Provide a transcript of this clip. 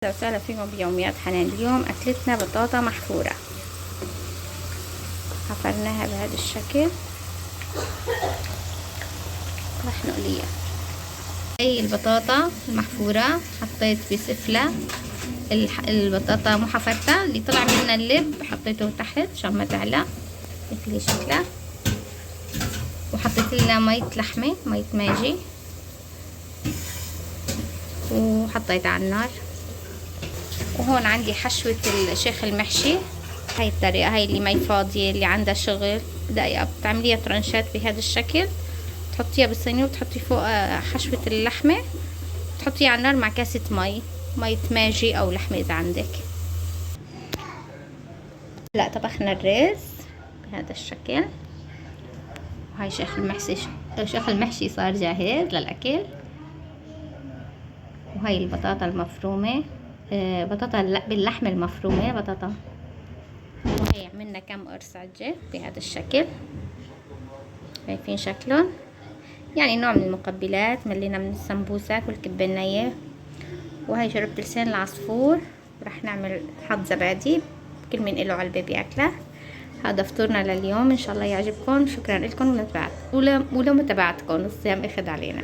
أهلا وسهلا فيكم بيوميات حنان. اليوم أكلتنا بطاطا محفورة، حفرناها بهذا الشكل، رح نقليها. هي البطاطا المحفورة، حطيت بسفلة البطاطا مو حفرتها، اللي طلع منها اللب حطيته تحت عشان ما تعلق مثل شكلها، وحطيت لنا مية لحمة، مية ماجي، وحطيتها على النار. وهون عندي حشوة الشيخ المحشي. هاي الطريقة، هاي اللي ما فاضية، اللي عندها شغل دقيقة بتعمليها ترنشات بهذا الشكل، تحطيها بالصينية وتحطي فوق حشوة اللحمة، تحطيها على النار مع كاسة مية ماجي أو لحمة إذا عندك. لا، طبخنا الرز بهذا الشكل، وهاي شيخ المحشي صار جاهز للأكل. وهاي البطاطا المفرومة، بطاطا باللحمة المفرومة بطاطا. وهي عملنا كم قرص عجة بهذا الشكل، شايفين شكلهم، يعني نوع من المقبلات. ملينا من السمبوسات والكبة النية. وهي شربت لسان العصفور، رح نعمل حط زبادي، كل من له علبة بياكله. هذا فطورنا لليوم، ان شاء الله يعجبكم. شكرا لكم ولمتابعتكم. الصيام اخذ علينا.